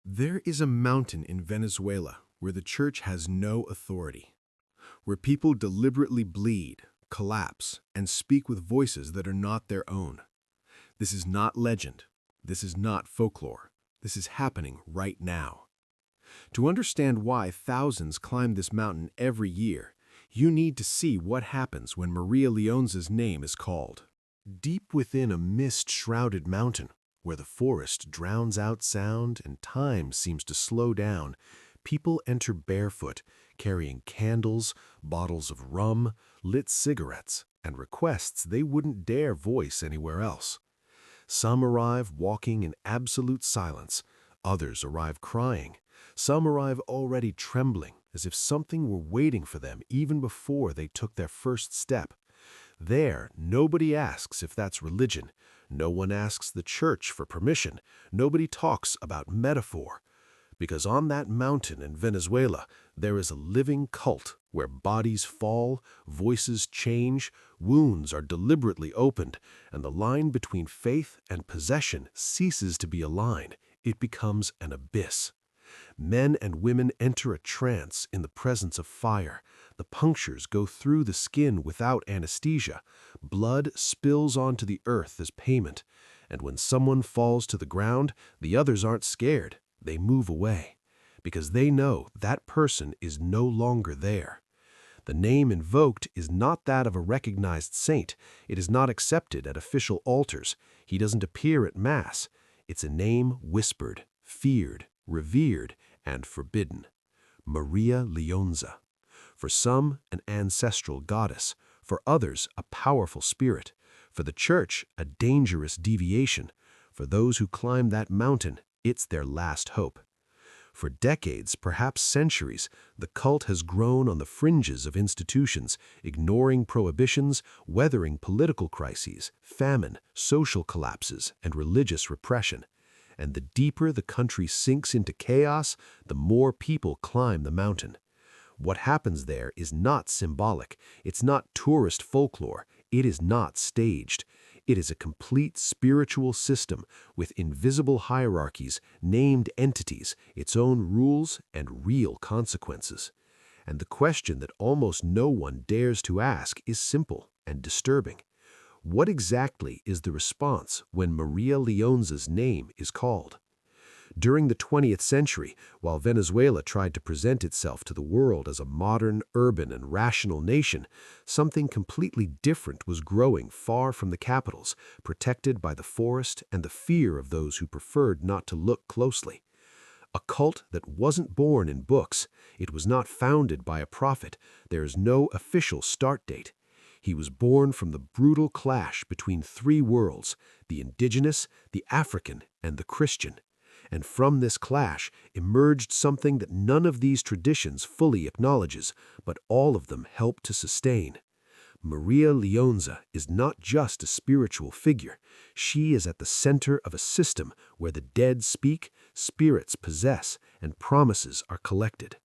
There is a mountain in Venezuela where the church has no authority, where people deliberately bleed, collapse, and speak with voices that are not their own. This is not legend. This is not folklore. This is happening right now. To understand why thousands climb this mountain every year, you need to see what happens when Maria Lionza's name is called. Deep within a mist-shrouded mountain, where the forest drowns out sound and time seems to slow down, people enter barefoot, carrying candles, bottles of rum, lit cigarettes, and requests they wouldn't dare voice anywhere else. Some arrive walking in absolute silence, others arrive crying, some arrive already trembling, as if something were waiting for them even before they took their first step. There, nobody asks if that's religion. No one asks the church for permission. Nobody talks about metaphor. Because on that mountain in Venezuela, there is a living cult where bodies fall, voices change, wounds are deliberately opened, and the line between faith and possession ceases to be a line. It becomes an abyss. Men and women enter a trance in the presence of fire. The punctures go through the skin without anesthesia. Blood spills onto the earth as payment. And when someone falls to the ground, the others aren't scared. They move away, because they know that person is no longer there. The name invoked is not that of a recognized saint. It is not accepted at official altars. He doesn't appear at Mass. It's a name whispered, feared, revered, and forbidden. Maria Lionza. For some, an ancestral goddess. For others, a powerful spirit. For the church, a dangerous deviation. For those who climb that mountain, it's their last hope. For decades, perhaps centuries, the cult has grown on the fringes of institutions, ignoring prohibitions, weathering political crises, famine, social collapses, and religious repression. And the deeper the country sinks into chaos, the more people climb the mountain. What happens there is not symbolic. It's not tourist folklore. It is not staged. It is a complete spiritual system with invisible hierarchies, named entities, its own rules, and real consequences. And the question that almost no one dares to ask is simple and disturbing. What exactly is the response when Maria Lionza's name is called? During the 20th century, while Venezuela tried to present itself to the world as a modern, urban, and rational nation, something completely different was growing far from the capitals, protected by the forest and the fear of those who preferred not to look closely. A cult that wasn't born in books. It was not founded by a prophet. There is no official start date. He was born from the brutal clash between three worlds, the indigenous, the African, and the Christian. And from this clash emerged something that none of these traditions fully acknowledges, but all of them help to sustain. Maria Lionza is not just a spiritual figure. She is at the center of a system where the dead speak, spirits possess, and promises are collected.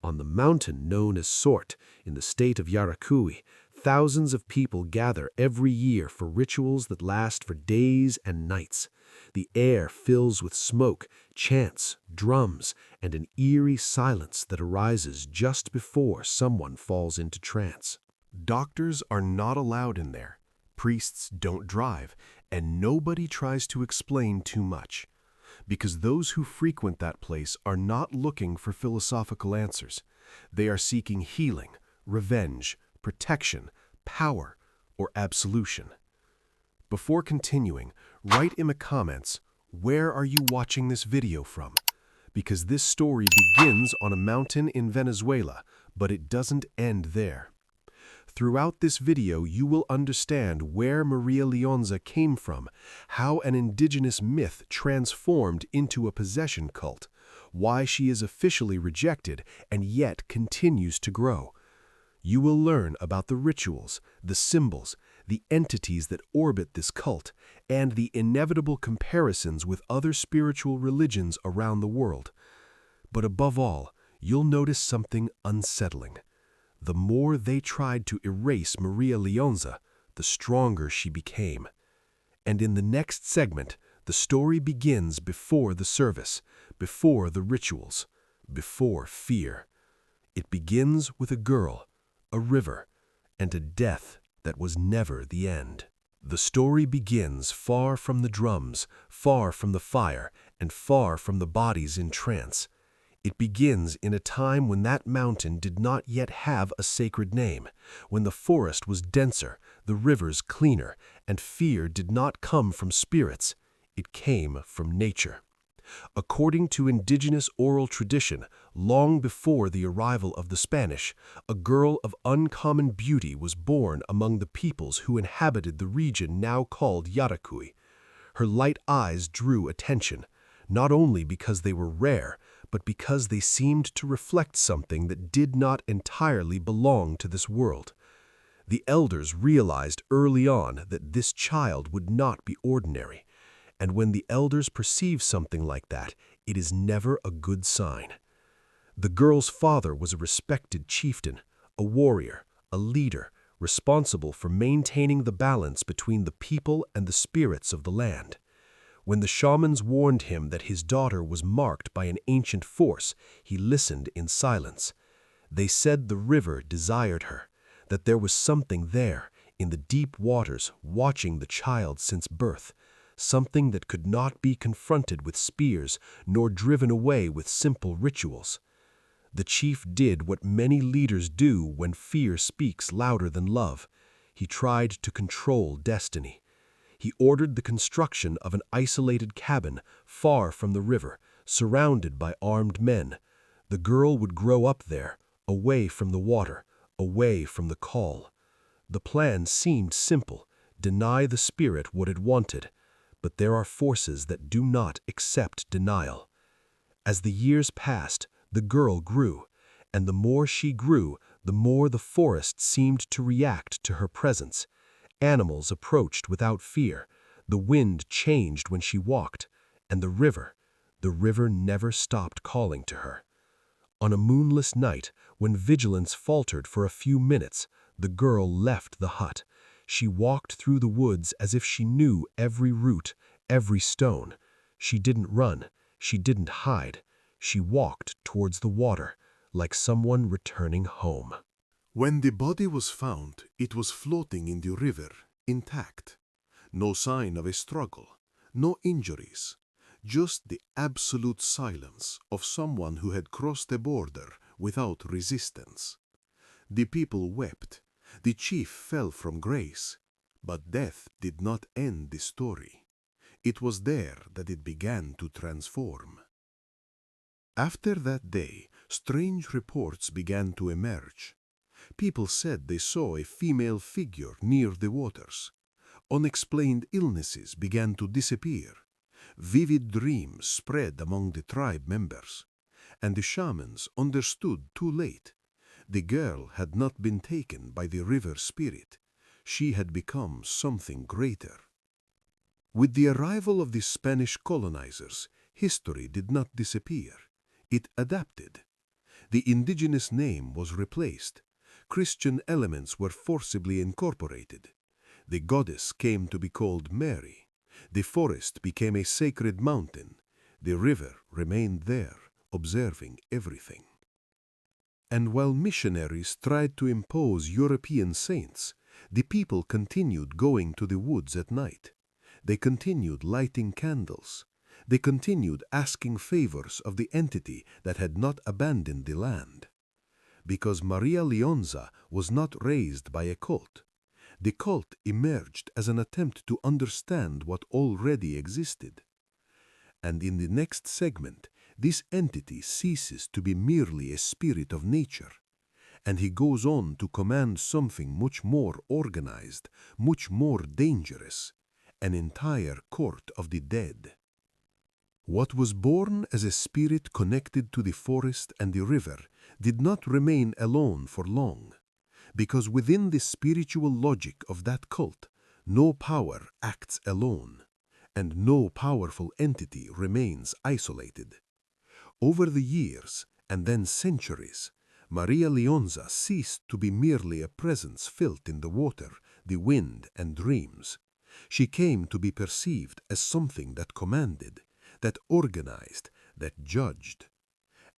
On the mountain known as Sorte, in the state of Yaracuy, thousands of people gather every year for rituals that last for days and nights. The air fills with smoke, chants, drums, and an eerie silence that arises just before someone falls into trance. Doctors are not allowed in there. Priests don't drive, and nobody tries to explain too much. Because those who frequent that place are not looking for philosophical answers. They are seeking healing, revenge, protection, power, or absolution. Before continuing, write in the comments, where are you watching this video from? Because this story begins on a mountain in Venezuela, but it doesn't end there. Throughout this video, you will understand where Maria Lionza came from, how an indigenous myth transformed into a possession cult, why she is officially rejected and yet continues to grow. You will learn about the rituals, the symbols, the entities that orbit this cult, and the inevitable comparisons with other spiritual religions around the world. But above all, you'll notice something unsettling. The more they tried to erase Maria Lionza, the stronger she became. And in the next segment, The story begins before the service, before the rituals, before fear. It begins with a girl, a river, and a death that was never the end. The story begins far from the drums, far from the fire, and far from the bodies in trance. It begins in a time when that mountain did not yet have a sacred name, when the forest was denser, the rivers cleaner, and fear did not come from spirits, it came from nature. According to indigenous oral tradition, long before the arrival of the Spanish, a girl of uncommon beauty was born among the peoples who inhabited the region now called Yaracuy. Her light eyes drew attention, not only because they were rare, but because they seemed to reflect something that did not entirely belong to this world. The elders realized early on that this child would not be ordinary. And when the elders perceive something like that, it is never a good sign. The girl's father was a respected chieftain, a warrior, a leader, responsible for maintaining the balance between the people and the spirits of the land. When the shamans warned him that his daughter was marked by an ancient force, he listened in silence. They said the river desired her, that there was something there, in the deep waters, watching the child since birth, something that could not be confronted with spears nor driven away with simple rituals. The chief did what many leaders do when fear speaks louder than love. He tried to control destiny. He ordered the construction of an isolated cabin far from the river, surrounded by armed men. The girl would grow up there, away from the water, away from the call. The plan seemed simple: deny the spirit what it wanted. But there are forces that do not accept denial. As the years passed, the girl grew, and the more she grew, the more the forest seemed to react to her presence. Animals approached without fear, the wind changed when she walked, and the river never stopped calling to her. On a moonless night, when vigilance faltered for a few minutes, the girl left the hut. She walked through the woods as if she knew every root, every stone. She didn't run, she didn't hide. She walked towards the water, like someone returning home. When the body was found, it was floating in the river, intact. No sign of a struggle, no injuries, just the absolute silence of someone who had crossed a border without resistance. The people wept. The chief fell from grace, but death did not end the story. It was there that it began to transform. After that day, strange reports began to emerge. People said they saw a female figure near the waters. Unexplained illnesses began to disappear. Vivid dreams spread among the tribe members, and the shamans understood too late. The girl had not been taken by the river spirit. She had become something greater. With the arrival of the Spanish colonizers, history did not disappear. It adapted. The indigenous name was replaced. Christian elements were forcibly incorporated. The goddess came to be called Mary. The forest became a sacred mountain. The river remained there, observing everything. And while missionaries tried to impose European saints, the people continued going to the woods at night. They continued lighting candles. They continued asking favors of the entity that had not abandoned the land. Because Maria Lionza was not raised by a cult, the cult emerged as an attempt to understand what already existed. And in the next segment, this entity ceases to be merely a spirit of nature, and he goes on to command something much more organized, much more dangerous, an entire court of the dead. What was born as a spirit connected to the forest and the river did not remain alone for long, because within the spiritual logic of that cult, no power acts alone, and no powerful entity remains isolated. Over the years, and then centuries, Maria Lionza ceased to be merely a presence felt in the water, the wind, and dreams. She came to be perceived as something that commanded, that organized, that judged.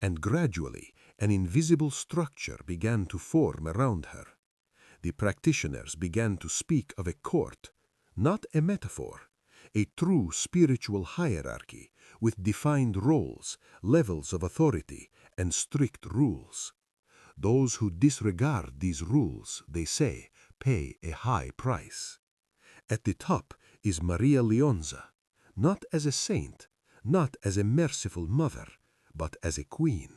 And gradually, an invisible structure began to form around her. The practitioners began to speak of a court, not a metaphor, a true spiritual hierarchy with defined roles, levels of authority, and strict rules. Those who disregard these rules, they say, pay a high price. At the top is Maria Lionza, not as a saint, not as a merciful mother, but as a queen,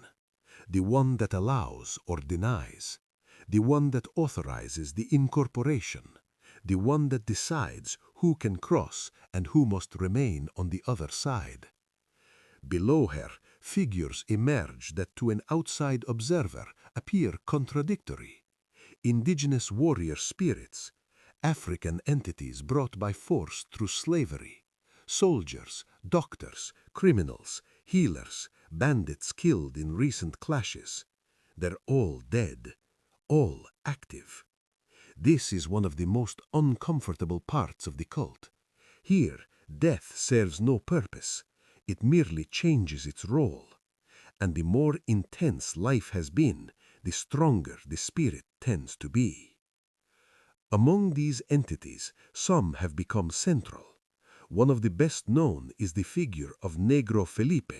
the one that allows or denies, the one that authorizes the incorporation, the one that decides who can cross and who must remain on the other side. Below her, figures emerge that to an outside observer appear contradictory. Indigenous warrior spirits, African entities brought by force through slavery, soldiers, doctors, criminals, healers, bandits killed in recent clashes. They're all dead, all active. This is one of the most uncomfortable parts of the cult. Here, death serves no purpose. It merely changes its role. And the more intense life has been, the stronger the spirit tends to be. Among these entities, some have become central. One of the best known is the figure of Negro Felipe,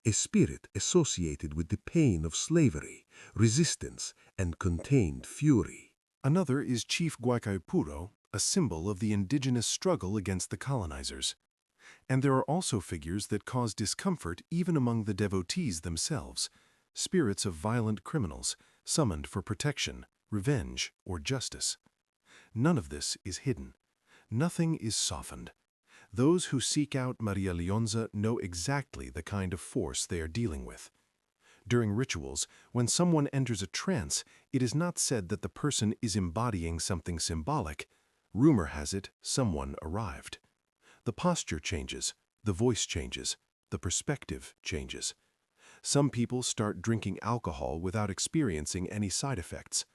a spirit associated with the pain of slavery, resistance, and contained fury. Another is Chief Guaycaipuro, a symbol of the indigenous struggle against the colonizers. And there are also figures that cause discomfort even among the devotees themselves, spirits of violent criminals summoned for protection, revenge, or justice. None of this is hidden. Nothing is softened. Those who seek out Maria Lionza know exactly the kind of force they are dealing with. During rituals, when someone enters a trance, it is not said that the person is embodying something symbolic. Rumor has it someone arrived. The posture changes, the voice changes, the perspective changes. Some people start drinking alcohol without experiencing any side effects.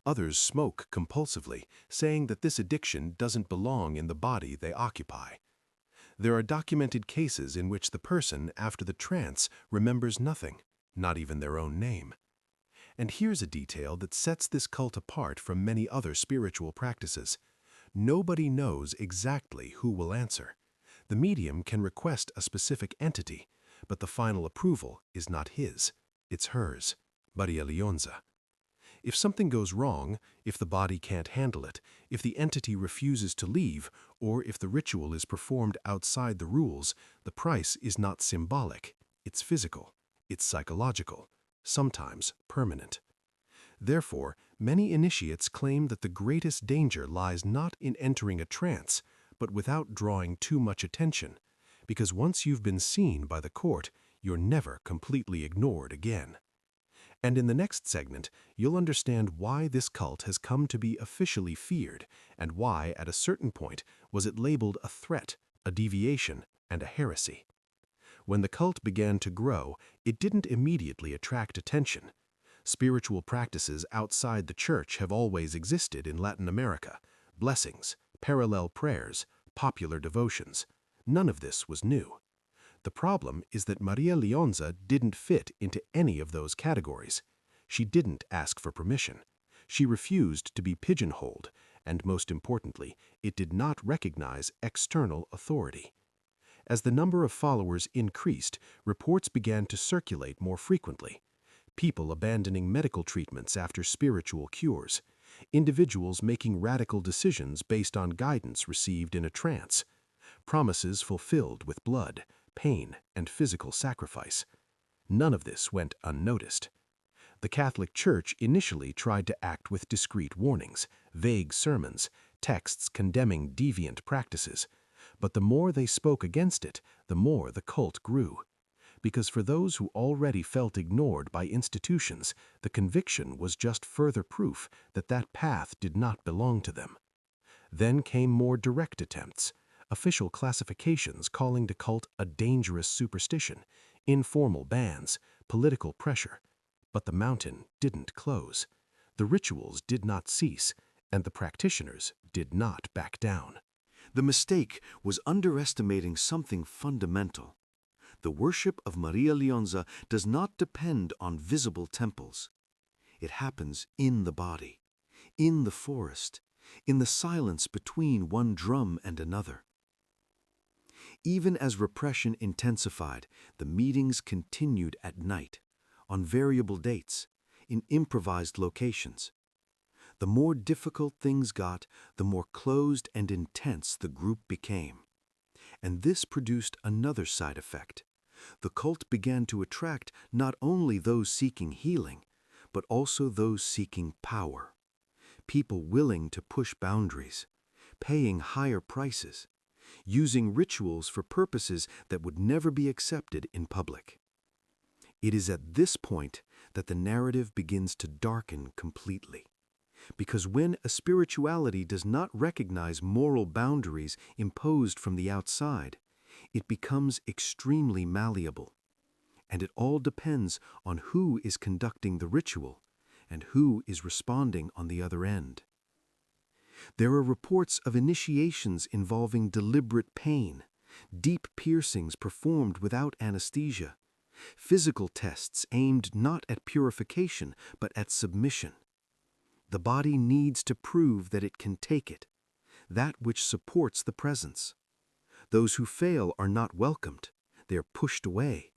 Others smoke compulsively, saying that this addiction doesn't belong in the body they occupy. There are documented cases in which the person, after the trance, remembers nothing, not even their own name. And here's a detail that sets this cult apart from many other spiritual practices. Nobody knows exactly who will answer. The medium can request a specific entity, but the final approval is not his, it's hers, Maria Lionza. If something goes wrong, if the body can't handle it, if the entity refuses to leave, or if the ritual is performed outside the rules, the price is not symbolic, it's physical, it's psychological, sometimes permanent. Therefore, many initiates claim that the greatest danger lies not in entering a trance, but without drawing too much attention, because once you've been seen by the court, you're never completely ignored again. And in the next segment, you'll understand why this cult has come to be officially feared, and why, at a certain point, was it labeled a threat, a deviation, and a heresy. When the cult began to grow, it didn't immediately attract attention. Spiritual practices outside the church have always existed in Latin America: blessings, parallel prayers, popular devotions. None of this was new. The problem is that Maria Lionza didn't fit into any of those categories. She didn't ask for permission. She refused to be pigeonholed, and most importantly, it did not recognize external authority. As the number of followers increased, reports began to circulate more frequently. People abandoning medical treatments after spiritual cures. Individuals making radical decisions based on guidance received in a trance. Promises fulfilled with blood, pain, and physical sacrifice. None of this went unnoticed. The Catholic Church initially tried to act with discreet warnings, vague sermons, texts condemning deviant practices, but the more they spoke against it, the more the cult grew. Because for those who already felt ignored by institutions, the conviction was just further proof that that path did not belong to them. Then came more direct attempts, official classifications calling the cult a dangerous superstition, informal bans, political pressure. But the mountain didn't close. The rituals did not cease, and the practitioners did not back down. The mistake was underestimating something fundamental. The worship of Maria Lionza does not depend on visible temples. It happens in the body, in the forest, in the silence between one drum and another. Even as repression intensified, the meetings continued at night, on variable dates, in improvised locations. The more difficult things got, the more closed and intense the group became. And this produced another side effect. The cult began to attract not only those seeking healing, but also those seeking power. People willing to push boundaries, paying higher prices, using rituals for purposes that would never be accepted in public. It is at this point that the narrative begins to darken completely. Because when a spirituality does not recognize moral boundaries imposed from the outside, it becomes extremely malleable. And it all depends on who is conducting the ritual and who is responding on the other end. There are reports of initiations involving deliberate pain, deep piercings performed without anesthesia, physical tests aimed not at purification but at submission. The body needs to prove that it can take it, that which supports the presence. Those who fail are not welcomed, they are pushed away,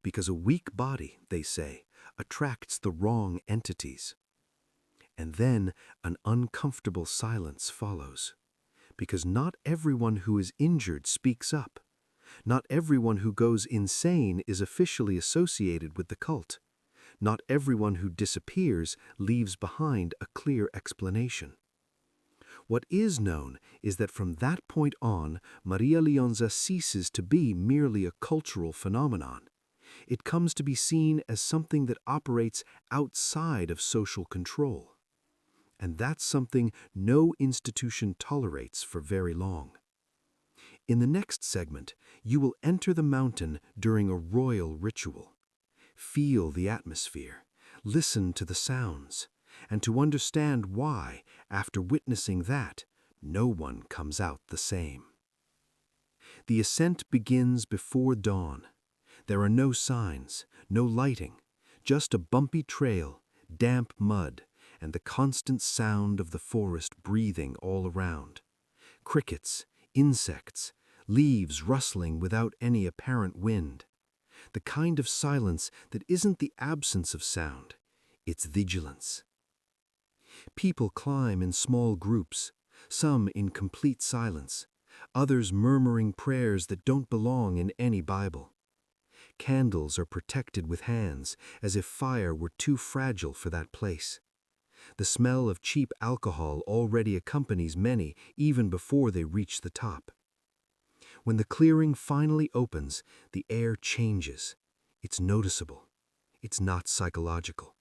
because a weak body, they say, attracts the wrong entities. And then an uncomfortable silence follows, because not everyone who is injured speaks up. Not everyone who goes insane is officially associated with the cult. Not everyone who disappears leaves behind a clear explanation. What is known is that from that point on, Maria Lionza ceases to be merely a cultural phenomenon. It comes to be seen as something that operates outside of social control. And that's something no institution tolerates for very long. In the next segment, you will enter the mountain during a royal ritual. Feel the atmosphere, listen to the sounds, and to understand why, after witnessing that, no one comes out the same. The ascent begins before dawn. There are no signs, no lighting, just a bumpy trail, damp mud, and the constant sound of the forest breathing all around. Crickets, insects, leaves rustling without any apparent wind. The kind of silence that isn't the absence of sound, it's vigilance. People climb in small groups, some in complete silence, others murmuring prayers that don't belong in any Bible. Candles are protected with hands, as if fire were too fragile for that place. The smell of cheap alcohol already accompanies many even before they reach the top. When the clearing finally opens, the air changes. It's noticeable. It's not psychological.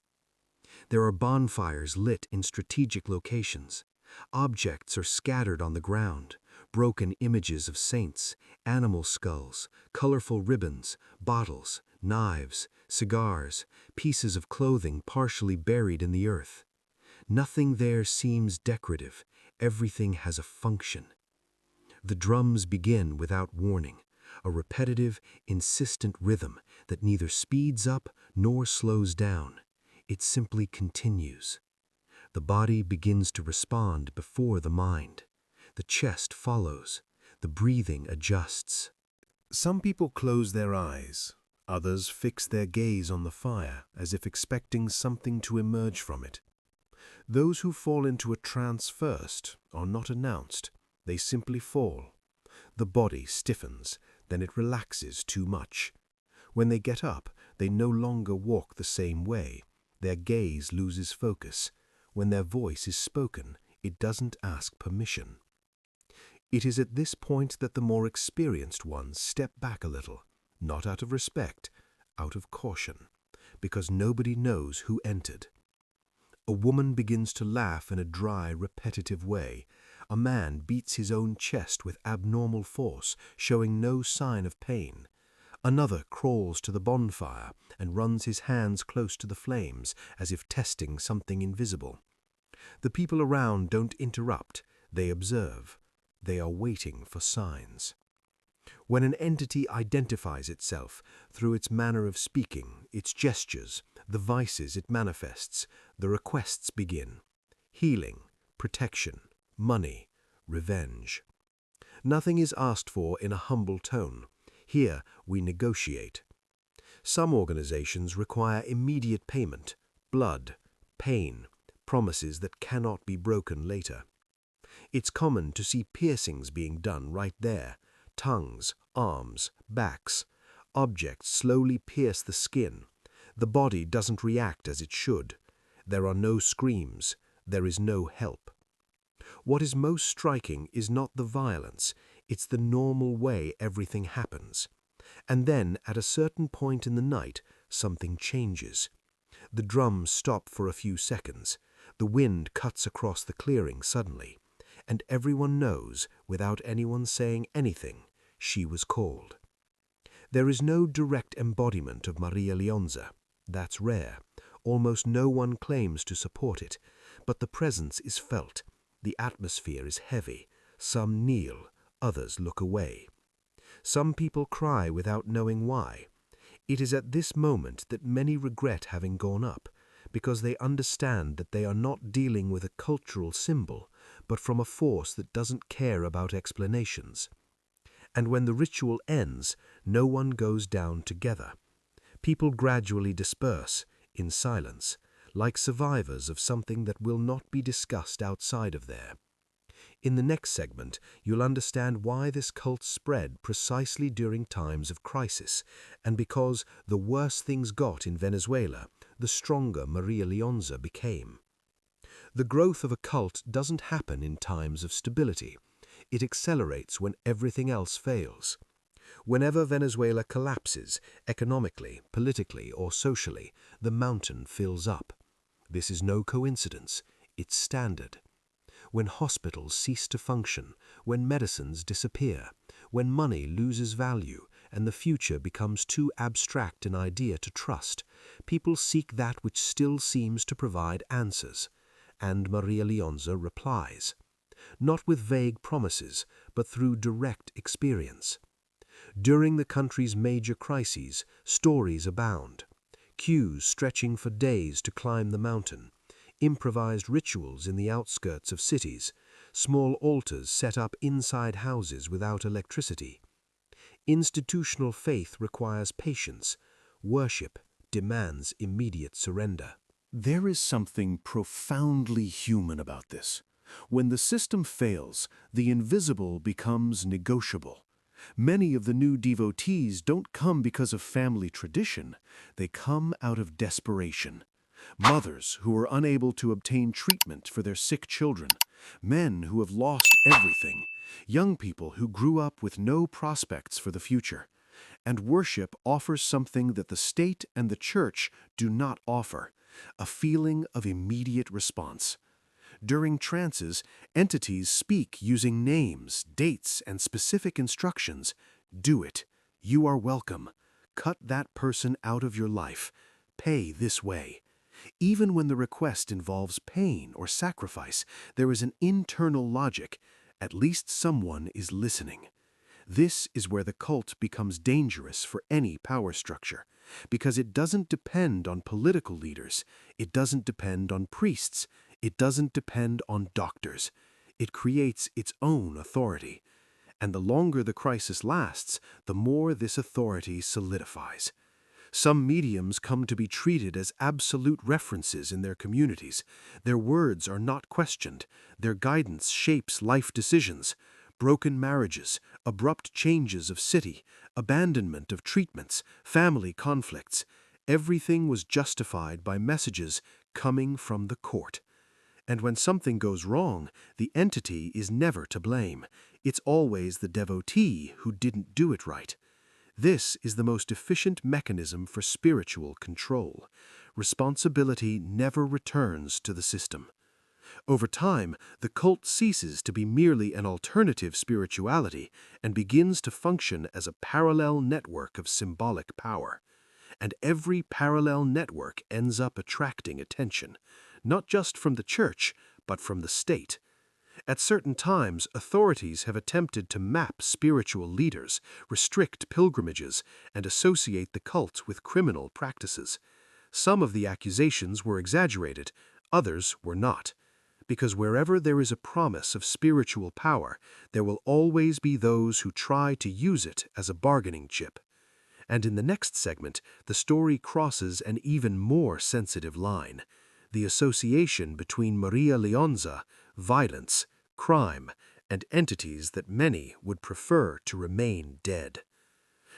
There are bonfires lit in strategic locations. Objects are scattered on the ground. Broken images of saints, animal skulls, colorful ribbons, bottles, knives, cigars, pieces of clothing partially buried in the earth. Nothing there seems decorative. Everything has a function. The drums begin without warning, a repetitive, insistent rhythm that neither speeds up nor slows down. It simply continues. The body begins to respond before the mind. The chest follows. The breathing adjusts. Some people close their eyes. Others fix their gaze on the fire as if expecting something to emerge from it. Those who fall into a trance first are not announced. They simply fall. The body stiffens, then it relaxes too much. When they get up, they no longer walk the same way. Their gaze loses focus. When their voice is spoken, it doesn't ask permission. It is at this point that the more experienced ones step back a little, not out of respect, out of caution, because nobody knows who entered. A woman begins to laugh in a dry, repetitive way. A man beats his own chest with abnormal force, showing no sign of pain. Another crawls to the bonfire and runs his hands close to the flames, as if testing something invisible. The people around don't interrupt, they observe. They are waiting for signs. When an entity identifies itself through its manner of speaking, its gestures, the vices it manifests, the requests begin. Healing, protection, money, revenge. Nothing is asked for in a humble tone. Here we negotiate. Some organizations require immediate payment, blood, pain, promises that cannot be broken later. It's common to see piercings being done right there, tongues, arms, backs. Objects slowly pierce the skin. The body doesn't react as it should. There are no screams. There is no help. What is most striking is not the violence, it's the normal way everything happens. And then, at a certain point in the night, something changes. The drums stop for a few seconds. The wind cuts across the clearing suddenly. And everyone knows, without anyone saying anything, she was called. There is no direct embodiment of Maria Lionza. That's rare. Almost no one claims to support it. But the presence is felt. The atmosphere is heavy. Some kneel, others look away. Some people cry without knowing why. It is at this moment that many regret having gone up, because they understand that they are not dealing with a cultural symbol, but from a force that doesn't care about explanations. And when the ritual ends, no one goes down together. People gradually disperse, in silence, like survivors of something that will not be discussed outside of there. In the next segment, you'll understand why this cult spread precisely during times of crisis, and because the worse things got in Venezuela, the stronger Maria Lionza became. The growth of a cult doesn't happen in times of stability. It accelerates when everything else fails. Whenever Venezuela collapses, economically, politically, or socially, the mountain fills up. This is no coincidence. It's standard. When hospitals cease to function, when medicines disappear, when money loses value and the future becomes too abstract an idea to trust, people seek that which still seems to provide answers. And Maria Lionza replies. Not with vague promises, but through direct experience. During the country's major crises, stories abound. Queues stretching for days to climb the mountain, improvised rituals in the outskirts of cities, small altars set up inside houses without electricity. Institutional faith requires patience. Worship demands immediate surrender. There is something profoundly human about this. When the system fails, the invisible becomes negotiable. Many of the new devotees don't come because of family tradition. They come out of desperation. Mothers who are unable to obtain treatment for their sick children. Men who have lost everything. Young people who grew up with no prospects for the future. And worship offers something that the state and the church do not offer, a feeling of immediate response. During trances, entities speak using names, dates, and specific instructions. Do it. You are welcome. Cut that person out of your life. Pay this way. Even when the request involves pain or sacrifice, there is an internal logic. At least someone is listening. This is where the cult becomes dangerous for any power structure, because it doesn't depend on political leaders. It doesn't depend on priests. It doesn't depend on doctors. It creates its own authority. And the longer the crisis lasts, the more this authority solidifies. Some mediums come to be treated as absolute references in their communities. Their words are not questioned. Their guidance shapes life decisions. Broken marriages, abrupt changes of city, abandonment of treatments, family conflicts. Everything was justified by messages coming from the court. And when something goes wrong, the entity is never to blame. It's always the devotee who didn't do it right. This is the most efficient mechanism for spiritual control. Responsibility never returns to the system. Over time, the cult ceases to be merely an alternative spirituality and begins to function as a parallel network of symbolic power. And every parallel network ends up attracting attention, not just from the church, but from the state. At certain times, authorities have attempted to map spiritual leaders, restrict pilgrimages, and associate the cult with criminal practices. Some of the accusations were exaggerated, others were not. Because wherever there is a promise of spiritual power, there will always be those who try to use it as a bargaining chip. And in the next segment, the story crosses an even more sensitive line: the association between Maria Lionza, violence, crime, and entities that many would prefer to remain dead.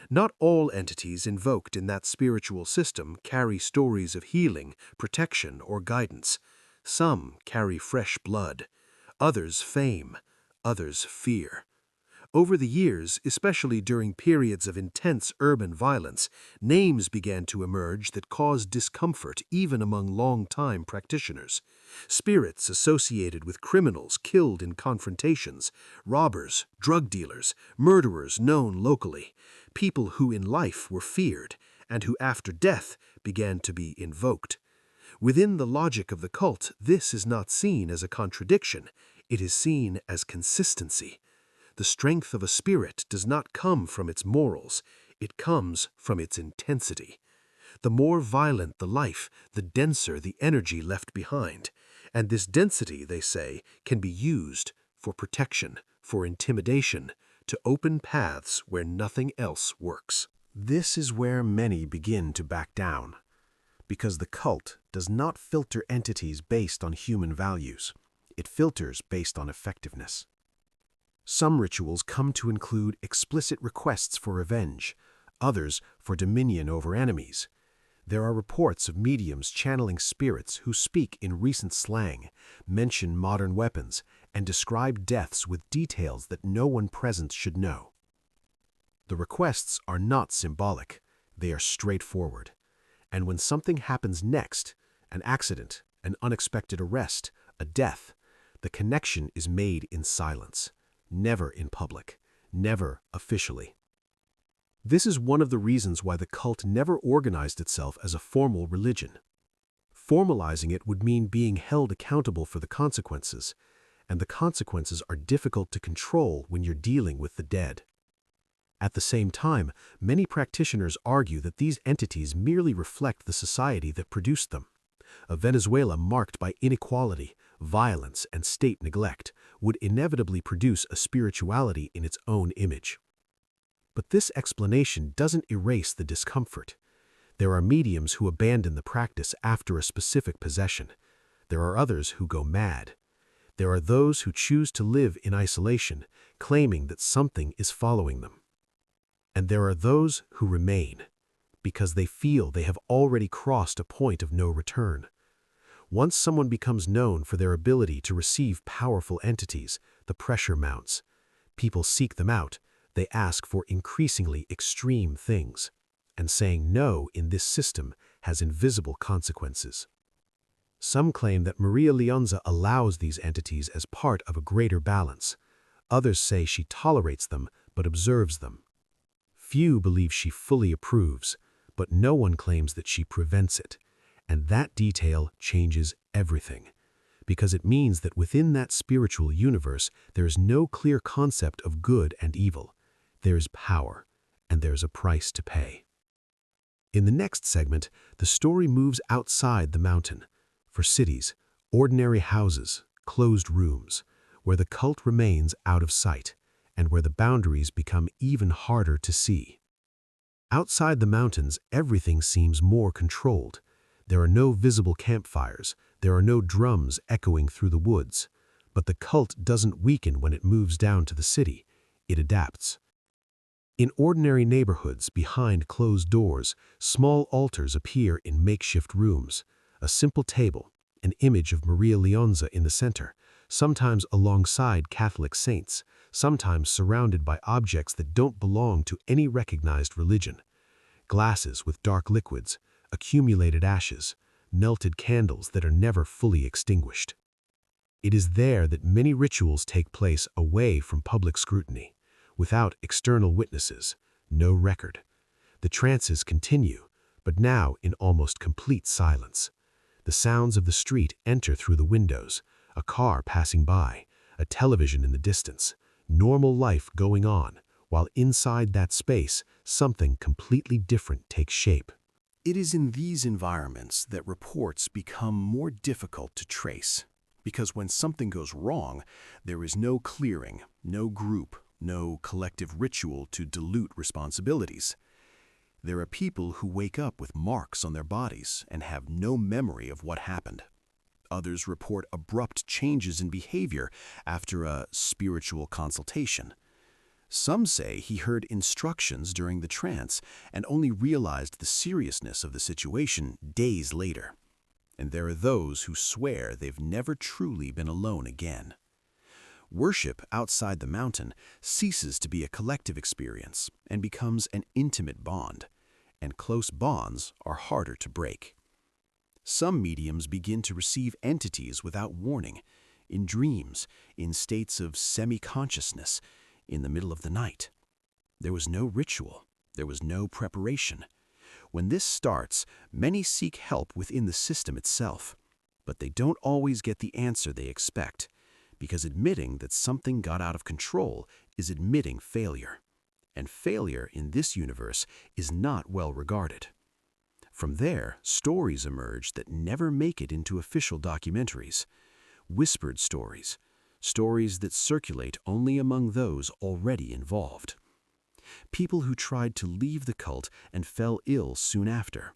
Not all entities invoked in that spiritual system carry stories of healing, protection, or guidance. Some carry fresh blood, others fame, others fear. Over the years, especially during periods of intense urban violence, names began to emerge that caused discomfort even among long-time practitioners. Spirits associated with criminals killed in confrontations, robbers, drug dealers, murderers known locally, people who in life were feared and who after death began to be invoked. Within the logic of the cult, this is not seen as a contradiction, it is seen as consistency. The strength of a spirit does not come from its morals, it comes from its intensity. The more violent the life, the denser the energy left behind. And this density, they say, can be used for protection, for intimidation, to open paths where nothing else works. This is where many begin to back down, because the cult does not filter entities based on human values. It filters based on effectiveness. Some rituals come to include explicit requests for revenge, others for dominion over enemies. There are reports of mediums channeling spirits who speak in recent slang, mention modern weapons, and describe deaths with details that no one present should know. The requests are not symbolic, they are straightforward. And when something happens next, an accident, an unexpected arrest, a death, the connection is made in silence. Never in public, never officially. This is one of the reasons why the cult never organized itself as a formal religion. Formalizing it would mean being held accountable for the consequences, and the consequences are difficult to control when you're dealing with the dead. At the same time, many practitioners argue that these entities merely reflect the society that produced them. A Venezuela marked by inequality, violence, and state neglect would inevitably produce a spirituality in its own image. But this explanation doesn't erase the discomfort. There are mediums who abandon the practice after a specific possession. There are others who go mad. There are those who choose to live in isolation, claiming that something is following them. And there are those who remain, because they feel they have already crossed a point of no return. Once someone becomes known for their ability to receive powerful entities, the pressure mounts. People seek them out, they ask for increasingly extreme things, and saying no in this system has invisible consequences. Some claim that Maria Lionza allows these entities as part of a greater balance. Others say she tolerates them but observes them. Few believe she fully approves, but no one claims that she prevents it. And that detail changes everything, because it means that within that spiritual universe, there is no clear concept of good and evil. There is power, and there's a price to pay. In the next segment, the story moves outside the mountain, for cities, ordinary houses, closed rooms, where the cult remains out of sight, and where the boundaries become even harder to see. Outside the mountains, everything seems more controlled. There are no visible campfires, there are no drums echoing through the woods, but the cult doesn't weaken when it moves down to the city, it adapts. In ordinary neighborhoods behind closed doors, small altars appear in makeshift rooms, a simple table, an image of Maria Lionza in the center, sometimes alongside Catholic saints, sometimes surrounded by objects that don't belong to any recognized religion. Glasses with dark liquids, accumulated ashes, melted candles that are never fully extinguished. It is there that many rituals take place away from public scrutiny, without external witnesses, no record. The trances continue, but now in almost complete silence. The sounds of the street enter through the windows, a car passing by, a television in the distance, normal life going on, while inside that space, something completely different takes shape. It is in these environments that reports become more difficult to trace, because when something goes wrong, there is no clearing, no group, no collective ritual to dilute responsibilities. There are people who wake up with marks on their bodies and have no memory of what happened. Others report abrupt changes in behavior after a spiritual consultation. Some say he heard instructions during the trance and only realized the seriousness of the situation days later. And there are those who swear they've never truly been alone again. Worship outside the mountain ceases to be a collective experience and becomes an intimate bond, and close bonds are harder to break. Some mediums begin to receive entities without warning, in dreams, in states of semi-consciousness, in the middle of the night. There was no ritual, there was no preparation. When this starts, many seek help within the system itself, but they don't always get the answer they expect, because admitting that something got out of control is admitting failure. And failure in this universe is not well regarded. From there, stories emerge that never make it into official documentaries. Whispered stories, stories that circulate only among those already involved. People who tried to leave the cult and fell ill soon after.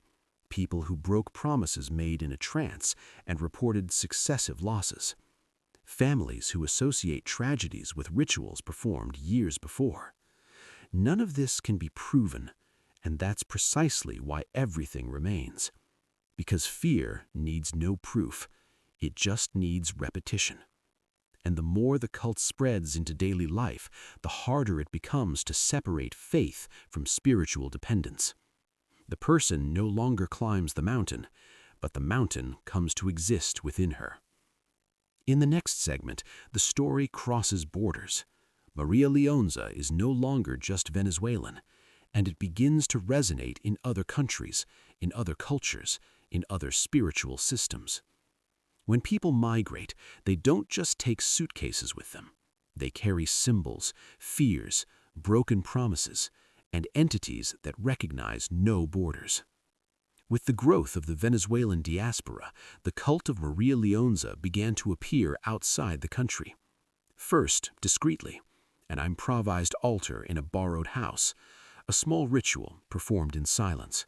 People who broke promises made in a trance and reported successive losses. Families who associate tragedies with rituals performed years before. None of this can be proven, and that's precisely why everything remains. Because fear needs no proof, it just needs repetition. And the more the cult spreads into daily life, the harder it becomes to separate faith from spiritual dependence. The person no longer climbs the mountain, but the mountain comes to exist within her. In the next segment, the story crosses borders. Maria Lionza is no longer just Venezuelan, and it begins to resonate in other countries, in other cultures, in other spiritual systems. When people migrate, they don't just take suitcases with them. They carry symbols, fears, broken promises, and entities that recognize no borders. With the growth of the Venezuelan diaspora, the cult of Maria Lionza began to appear outside the country. First, discreetly, an improvised altar in a borrowed house, a small ritual performed in silence.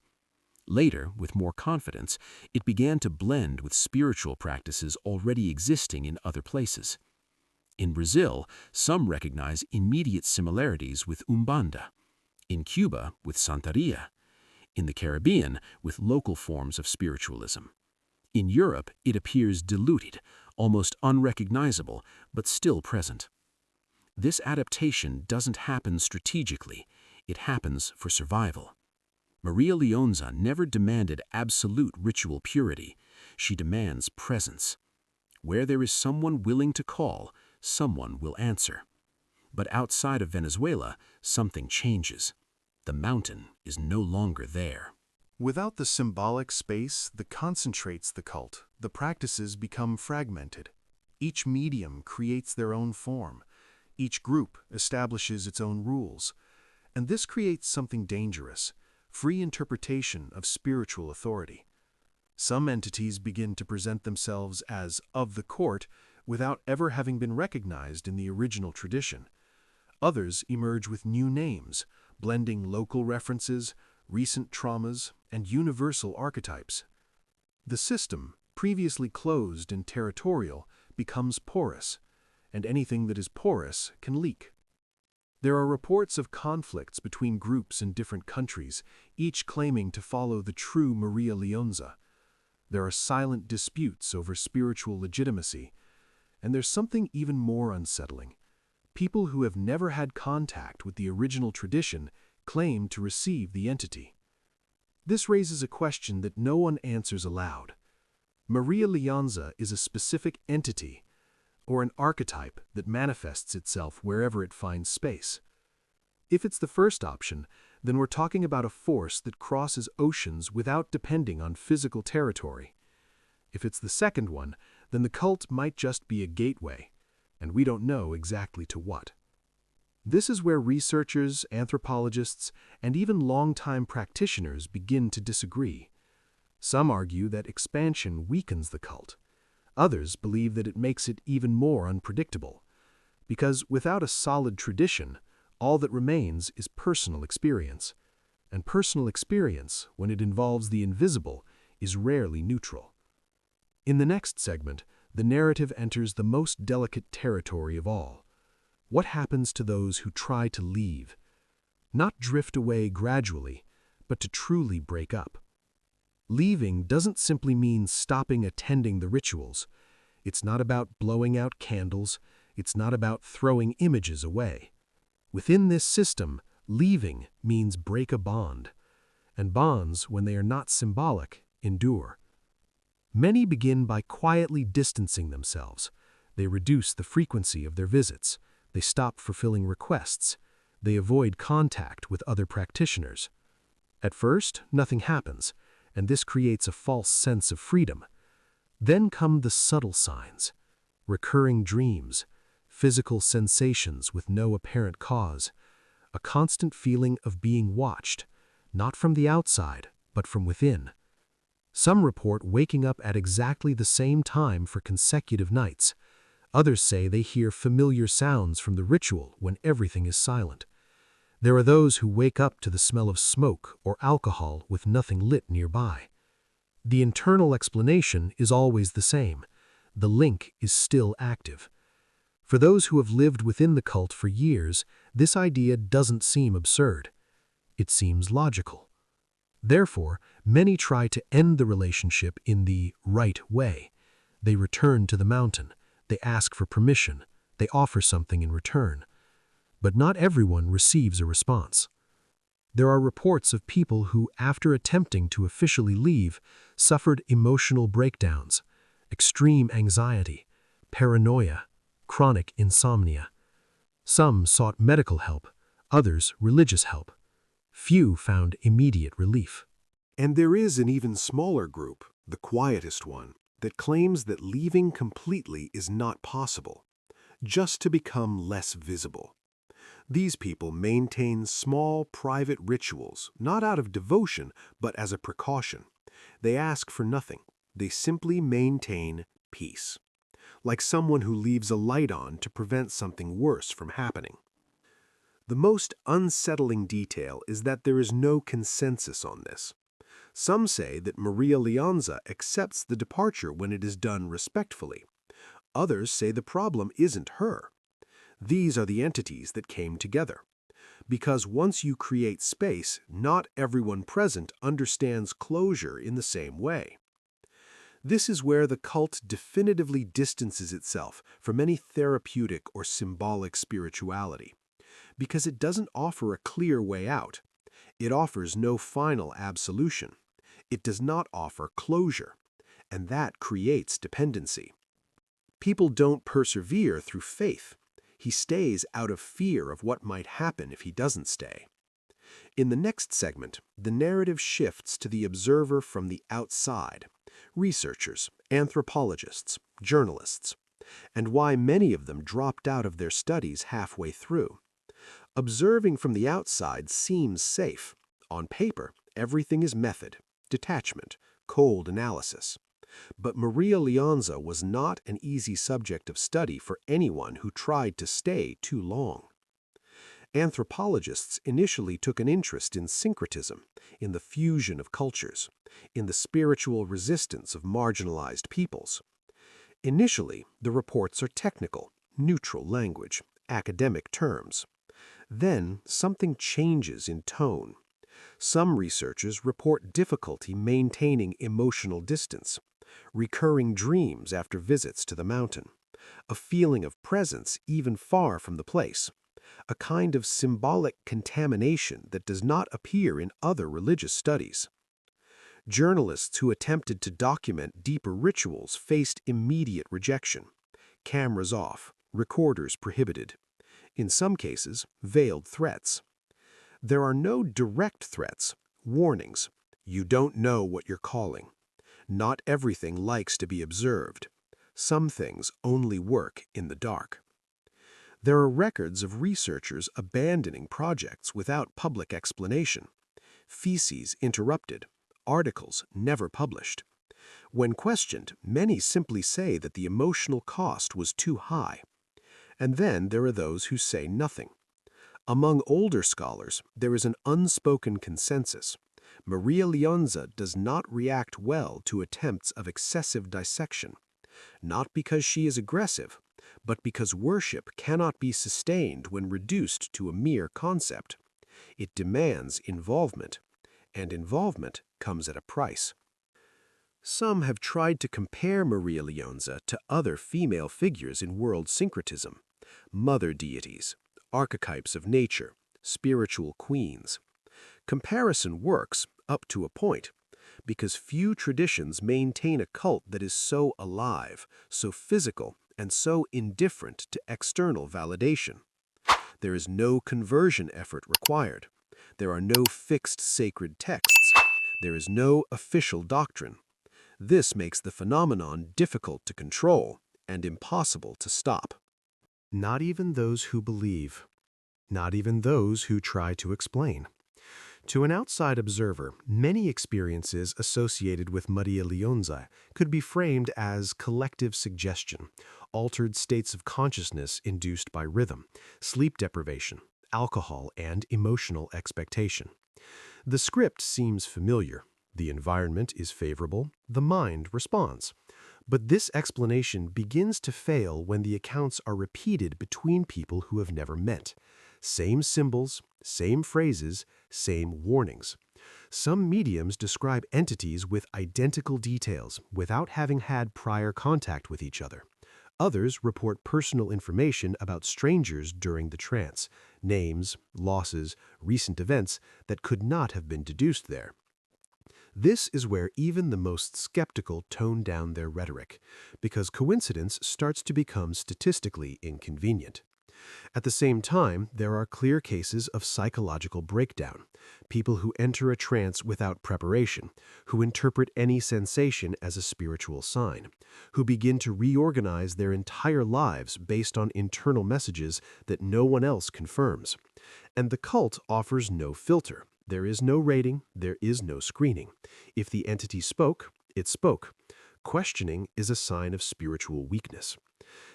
Later, with more confidence, it began to blend with spiritual practices already existing in other places. In Brazil, some recognize immediate similarities with Umbanda. In Cuba, with Santeria. In the Caribbean, with local forms of spiritualism. In Europe, it appears diluted, almost unrecognizable, but still present. This adaptation doesn't happen strategically, it happens for survival. Maria Lionza never demanded absolute ritual purity. She demands presence. Where there is someone willing to call, someone will answer. But outside of Venezuela, something changes. The mountain is no longer there. Without the symbolic space that concentrates the cult, the practices become fragmented. Each medium creates their own form. Each group establishes its own rules. And this creates something dangerous. Free interpretation of spiritual authority. Some entities begin to present themselves as of the court without ever having been recognized in the original tradition. Others emerge with new names, blending local references, recent traumas, and universal archetypes. The system, previously closed and territorial, becomes porous, and anything that is porous can leak. There are reports of conflicts between groups in different countries, each claiming to follow the true Maria Lionza. There are silent disputes over spiritual legitimacy, and there's something even more unsettling. People who have never had contact with the original tradition claim to receive the entity. This raises a question that no one answers aloud. Maria Lionza is a specific entity, or an archetype that manifests itself wherever it finds space. If it's the first option, then we're talking about a force that crosses oceans without depending on physical territory. If it's the second one, then the cult might just be a gateway, and we don't know exactly to what. This is where researchers, anthropologists, and even longtime practitioners begin to disagree. Some argue that expansion weakens the cult. Others believe that it makes it even more unpredictable, because without a solid tradition, all that remains is personal experience. And personal experience, when it involves the invisible, is rarely neutral. In the next segment, the narrative enters the most delicate territory of all. What happens to those who try to leave? Not drift away gradually, but to truly break up. Leaving doesn't simply mean stopping attending the rituals. It's not about blowing out candles. It's not about throwing images away. Within this system, leaving means break a bond. And bonds, when they are not symbolic, endure. Many begin by quietly distancing themselves. They reduce the frequency of their visits. They stop fulfilling requests. They avoid contact with other practitioners. At first, nothing happens, and this creates a false sense of freedom. Then come the subtle signs: recurring dreams, physical sensations with no apparent cause, a constant feeling of being watched, not from the outside, but from within. Some report waking up at exactly the same time for consecutive nights. Others say they hear familiar sounds from the ritual when everything is silent. There are those who wake up to the smell of smoke or alcohol with nothing lit nearby. The internal explanation is always the same. The link is still active. For those who have lived within the cult for years, this idea doesn't seem absurd. It seems logical. Therefore, many try to end the relationship in the right way. They return to the mountain. They ask for permission. They offer something in return. But not everyone receives a response. There are reports of people who, after attempting to officially leave, suffered emotional breakdowns, extreme anxiety, paranoia, chronic insomnia. Some sought medical help, others religious help. Few found immediate relief. And there is an even smaller group, the quietest one, that claims that leaving completely is not possible, just to become less visible. These people maintain small, private rituals, not out of devotion, but as a precaution. They ask for nothing. They simply maintain peace, like someone who leaves a light on to prevent something worse from happening. The most unsettling detail is that there is no consensus on this. Some say that Maria Lionza accepts the departure when it is done respectfully. Others say the problem isn't her. These are the entities that came together. Because once you create space, not everyone present understands closure in the same way. This is where the cult definitively distances itself from any therapeutic or symbolic spirituality, because it doesn't offer a clear way out. It offers no final absolution. It does not offer closure, and that creates dependency. People don't persevere through faith. He stays out of fear of what might happen if he doesn't stay. In the next segment, the narrative shifts to the observer from the outside, researchers, anthropologists, journalists, and why many of them dropped out of their studies halfway through. Observing from the outside seems safe. On paper, everything is method, detachment, cold analysis. But Maria Lionza was not an easy subject of study for anyone who tried to stay too long. Anthropologists initially took an interest in syncretism, in the fusion of cultures, in the spiritual resistance of marginalized peoples. Initially, the reports are technical, neutral language, academic terms. Then, something changes in tone. Some researchers report difficulty maintaining emotional distance, recurring dreams after visits to the mountain, a feeling of presence even far from the place, a kind of symbolic contamination that does not appear in other religious studies. Journalists who attempted to document deeper rituals faced immediate rejection, cameras off, recorders prohibited. In some cases, veiled threats. There are no direct threats, warnings. You don't know what you're calling. Not everything likes to be observed. Some things only work in the dark. There are records of researchers abandoning projects without public explanation, theses interrupted, articles never published. When questioned, many simply say that the emotional cost was too high. And then there are those who say nothing. Among older scholars, there is an unspoken consensus. Maria Lionza does not react well to attempts of excessive dissection, not because she is aggressive, but because worship cannot be sustained when reduced to a mere concept. It demands involvement, and involvement comes at a price. Some have tried to compare Maria Lionza to other female figures in world syncretism, mother deities, archetypes of nature, spiritual queens. Comparison works up to a point, because few traditions maintain a cult that is so alive, so physical, and so indifferent to external validation. There is no conversion effort required. There are no fixed sacred texts. There is no official doctrine. This makes the phenomenon difficult to control and impossible to stop. Not even those who believe. Not even those who try to explain. To an outside observer, many experiences associated with Maria Lionza could be framed as collective suggestion, altered states of consciousness induced by rhythm, sleep deprivation, alcohol, and emotional expectation. The script seems familiar. The environment is favorable. The mind responds. But this explanation begins to fail when the accounts are repeated between people who have never met. Same symbols, same phrases, same warnings. Some mediums describe entities with identical details without having had prior contact with each other. Others report personal information about strangers during the trance, names, losses, recent events that could not have been deduced there. This is where even the most skeptical tone down their rhetoric, because coincidence starts to become statistically inconvenient. At the same time, there are clear cases of psychological breakdown, people who enter a trance without preparation, who interpret any sensation as a spiritual sign, who begin to reorganize their entire lives based on internal messages that no one else confirms. And the cult offers no filter. There is no rating, there is no screening. If the entity spoke, it spoke. Questioning is a sign of spiritual weakness.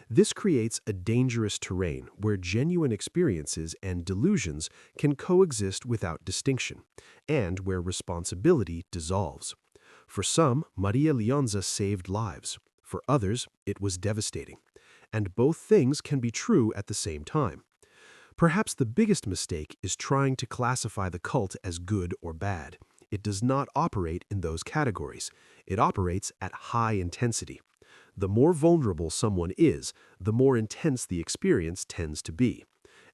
This creates a dangerous terrain where genuine experiences and delusions can coexist without distinction, and where responsibility dissolves. For some, Maria Lionza saved lives. For others, it was devastating. And both things can be true at the same time. Perhaps the biggest mistake is trying to classify the cult as good or bad. It does not operate in those categories. It operates at high intensity. The more vulnerable someone is, the more intense the experience tends to be.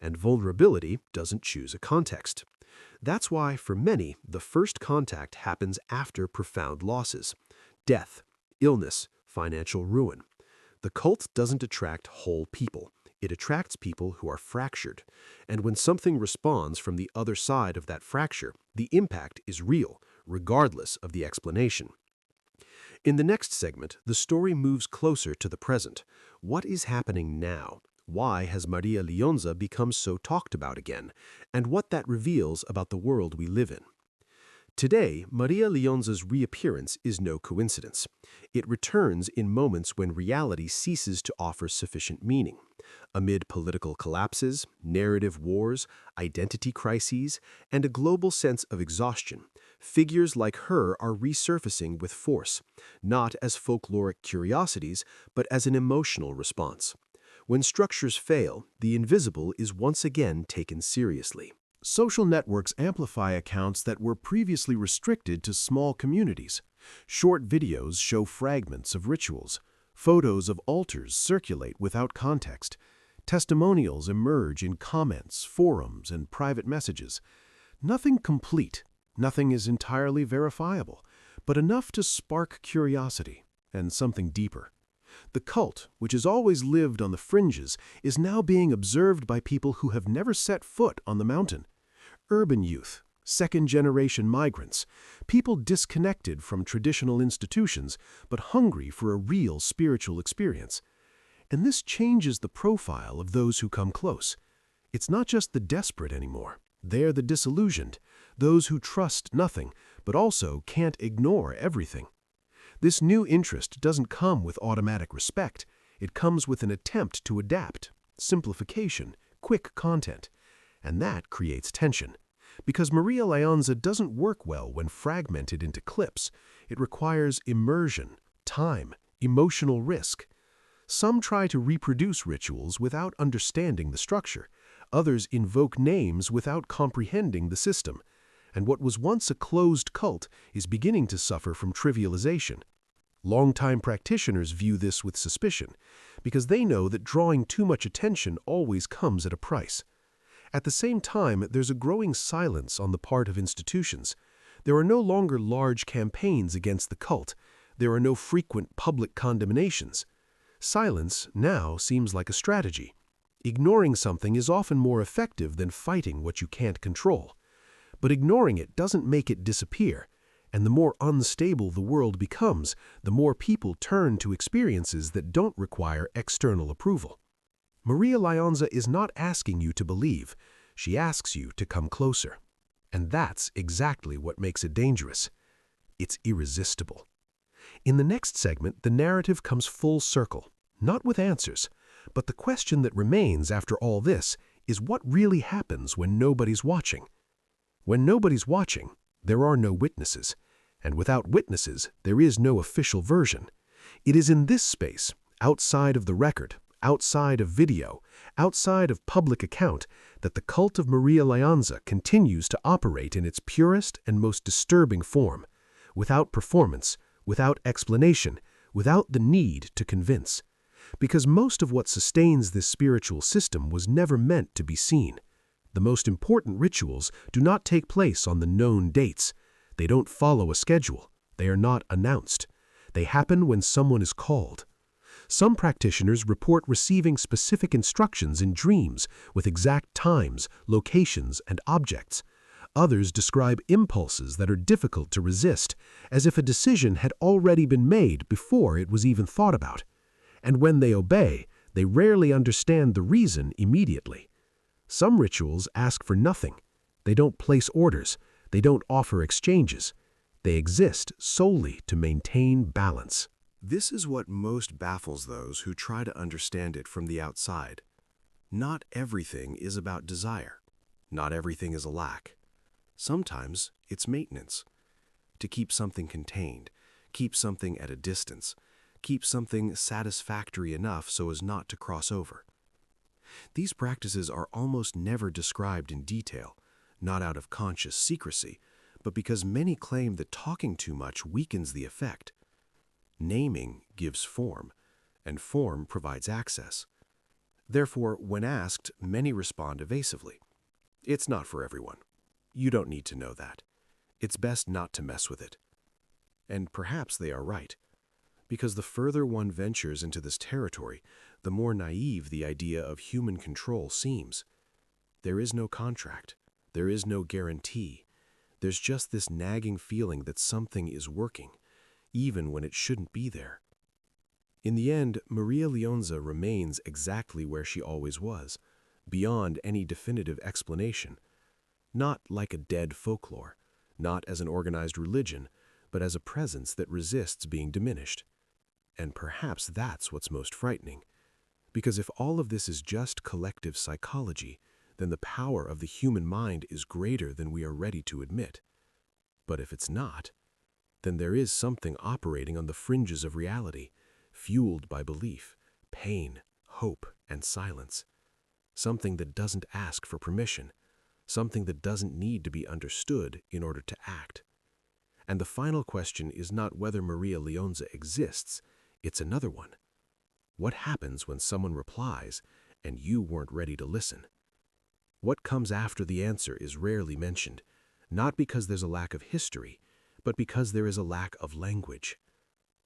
And vulnerability doesn't choose a context. That's why, for many, the first contact happens after profound losses. Death, illness, financial ruin. The cult doesn't attract whole people. It attracts people who are fractured. And when something responds from the other side of that fracture, the impact is real, regardless of the explanation. In the next segment, the story moves closer to the present. What is happening now? Why has Maria Lionza become so talked about again? And what that reveals about the world we live in. Today, Maria Lionza's reappearance is no coincidence. It returns in moments when reality ceases to offer sufficient meaning. Amid political collapses, narrative wars, identity crises, and a global sense of exhaustion, figures like her are resurfacing with force, not as folkloric curiosities, but as an emotional response. When structures fail, the invisible is once again taken seriously. Social networks amplify accounts that were previously restricted to small communities. Short videos show fragments of rituals. Photos of altars circulate without context. Testimonials emerge in comments, forums, and private messages. Nothing complete, nothing is entirely verifiable, but enough to spark curiosity and something deeper. The cult, which has always lived on the fringes, is now being observed by people who have never set foot on the mountain. Urban youth, second-generation migrants, people disconnected from traditional institutions but hungry for a real spiritual experience. And this changes the profile of those who come close. It's not just the desperate anymore. They're the disillusioned, those who trust nothing, but also can't ignore everything. This new interest doesn't come with automatic respect. It comes with an attempt to adapt, simplification, quick content. And that creates tension. Because Maria Lionza doesn't work well when fragmented into clips. It requires immersion, time, emotional risk. Some try to reproduce rituals without understanding the structure. Others invoke names without comprehending the system. And what was once a closed cult is beginning to suffer from trivialization. Longtime practitioners view this with suspicion, because they know that drawing too much attention always comes at a price. At the same time, there's a growing silence on the part of institutions. There are no longer large campaigns against the cult. There are no frequent public condemnations. Silence now seems like a strategy. Ignoring something is often more effective than fighting what you can't control. But ignoring it doesn't make it disappear. And the more unstable the world becomes, the more people turn to experiences that don't require external approval. Maria Lionza is not asking you to believe. She asks you to come closer. And that's exactly what makes it dangerous. It's irresistible. In the next segment, the narrative comes full circle, not with answers, but the question that remains after all this is what really happens when nobody's watching. When nobody's watching, there are no witnesses, and without witnesses, there is no official version. It is in this space, outside of the record, outside of video, outside of public account, that the cult of Maria Lionza continues to operate in its purest and most disturbing form, without performance, without explanation, without the need to convince. Because most of what sustains this spiritual system was never meant to be seen. The most important rituals do not take place on the known dates. They don't follow a schedule. They are not announced. They happen when someone is called. Some practitioners report receiving specific instructions in dreams with exact times, locations, and objects. Others describe impulses that are difficult to resist, as if a decision had already been made before it was even thought about. And when they obey, they rarely understand the reason immediately. Some rituals ask for nothing. They don't place orders. They don't offer exchanges. They exist solely to maintain balance. This is what most baffles those who try to understand it from the outside. Not everything is about desire. Not everything is a lack. Sometimes it's maintenance. To keep something contained, keep something at a distance, keep something satisfactory enough so as not to cross over. These practices are almost never described in detail, not out of conscious secrecy, but because many claim that talking too much weakens the effect. Naming gives form, and form provides access. Therefore, when asked, many respond evasively. It's not for everyone. You don't need to know that. It's best not to mess with it. And perhaps they are right, because the further one ventures into this territory, the more naive the idea of human control seems. There is no contract. There is no guarantee. There's just this nagging feeling that something is working, even when it shouldn't be there. In the end, Maria Lionza remains exactly where she always was, beyond any definitive explanation. Not like a dead folklore, not as an organized religion, but as a presence that resists being diminished. And perhaps that's what's most frightening. Because if all of this is just collective psychology, then the power of the human mind is greater than we are ready to admit. But if it's not, then there is something operating on the fringes of reality, fueled by belief, pain, hope, and silence. Something that doesn't ask for permission, something that doesn't need to be understood in order to act. And the final question is not whether Maria Lionza exists, it's another one. What happens when someone replies and you weren't ready to listen? What comes after the answer is rarely mentioned, not because there's a lack of history, but because there is a lack of language.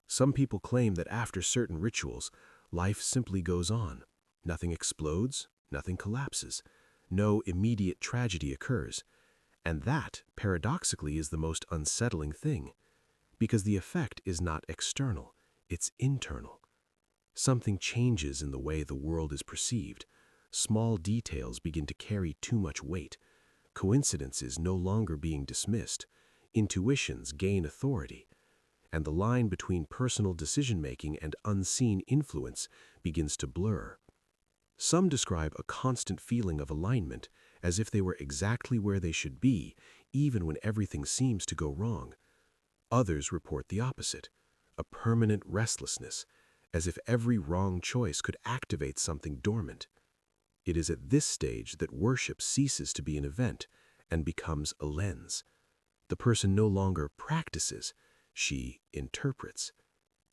Some people claim that after certain rituals, life simply goes on. Nothing explodes, nothing collapses, no immediate tragedy occurs. And that, paradoxically, is the most unsettling thing, because the effect is not external, it's internal. Something changes in the way the world is perceived. Small details begin to carry too much weight. Coincidences no longer being dismissed. Intuitions gain authority. And the line between personal decision-making and unseen influence begins to blur. Some describe a constant feeling of alignment, as if they were exactly where they should be, even when everything seems to go wrong. Others report the opposite, a permanent restlessness, as if every wrong choice could activate something dormant. It is at this stage that worship ceases to be an event and becomes a lens. The person no longer practices, she interprets.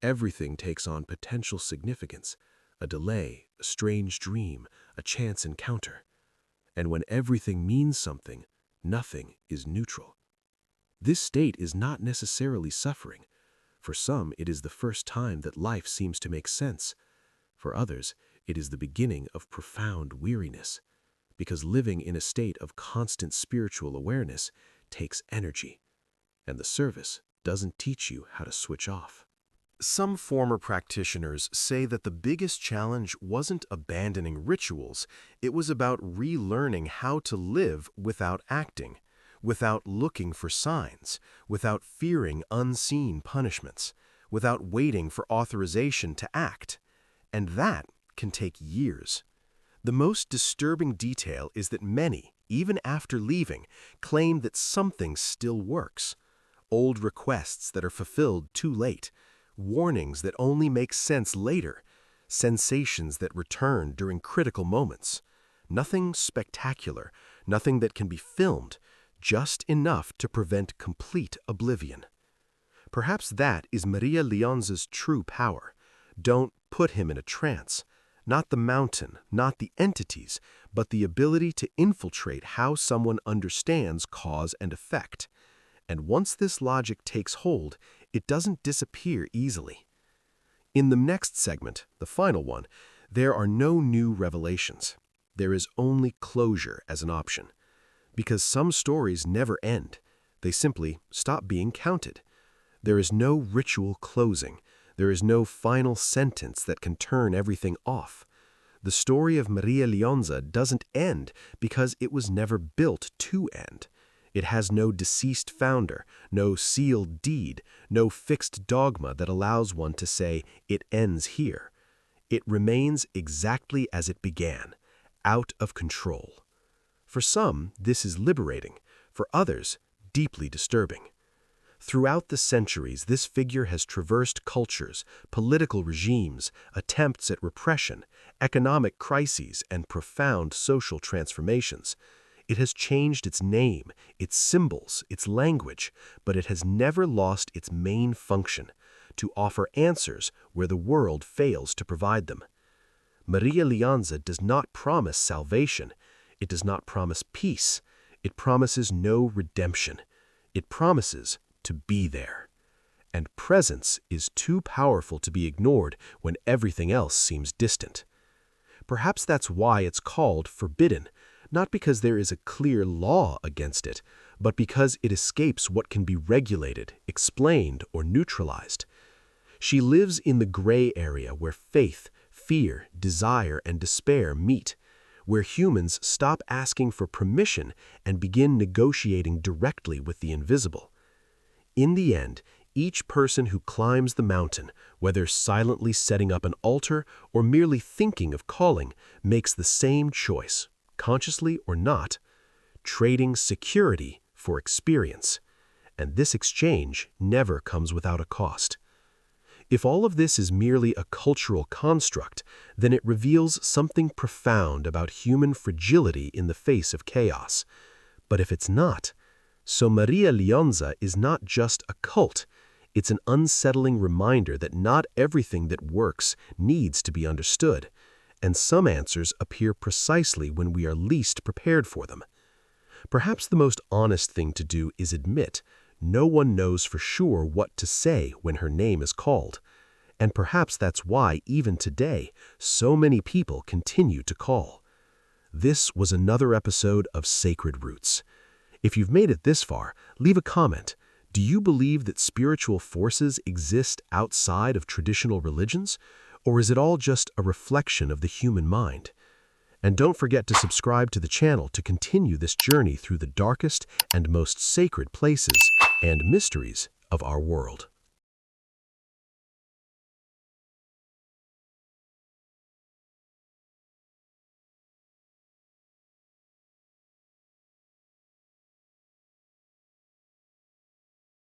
Everything takes on potential significance, a delay, a strange dream, a chance encounter. And when everything means something, nothing is neutral. This state is not necessarily suffering. For some, it is the first time that life seems to make sense. For others, it is the beginning of profound weariness, because living in a state of constant spiritual awareness takes energy, and the service doesn't teach you how to switch off. Some former practitioners say that the biggest challenge wasn't abandoning rituals, it was about relearning how to live without acting, without looking for signs, without fearing unseen punishments, without waiting for authorization to act. And that can take years. The most disturbing detail is that many, even after leaving, claim that something still works. Old requests that are fulfilled too late, warnings that only make sense later, sensations that return during critical moments. Nothing spectacular, nothing that can be filmed, just enough to prevent complete oblivion. Perhaps that is Maria Lionza's true power. Don't put him in a trance. Not the mountain, not the entities, but the ability to infiltrate how someone understands cause and effect. And once this logic takes hold, it doesn't disappear easily. In the next segment, the final one, there are no new revelations. There is only closure as an option. Because some stories never end. They simply stop being counted. There is no ritual closing. There is no final sentence that can turn everything off. The story of Maria Lionza doesn't end because it was never built to end. It has no deceased founder, no sealed deed, no fixed dogma that allows one to say, it ends here. It remains exactly as it began, out of control. For some, this is liberating. For others, deeply disturbing. Throughout the centuries, this figure has traversed cultures, political regimes, attempts at repression, economic crises, and profound social transformations. It has changed its name, its symbols, its language, but it has never lost its main function, to offer answers where the world fails to provide them. Maria Lionza does not promise salvation. It does not promise peace. It promises no redemption. It promises to be there. And presence is too powerful to be ignored when everything else seems distant. Perhaps that's why it's called forbidden, not because there is a clear law against it, but because it escapes what can be regulated, explained, or neutralized. She lives in the gray area where faith, fear, desire, and despair meet, where humans stop asking for permission and begin negotiating directly with the invisible. In the end, each person who climbs the mountain, whether silently setting up an altar or merely thinking of calling, makes the same choice, consciously or not, trading security for experience. And this exchange never comes without a cost. If all of this is merely a cultural construct, then it reveals something profound about human fragility in the face of chaos. But if it's not, so Maria Lionza is not just a cult. It's an unsettling reminder that not everything that works needs to be understood, and some answers appear precisely when we are least prepared for them. Perhaps the most honest thing to do is admit no one knows for sure what to say when her name is called, and perhaps that's why, even today, so many people continue to call. This was another episode of Sacred Roots. If you've made it this far, leave a comment. Do you believe that spiritual forces exist outside of traditional religions? Or is it all just a reflection of the human mind? And don't forget to subscribe to the channel to continue this journey through the darkest and most sacred places and mysteries of our world.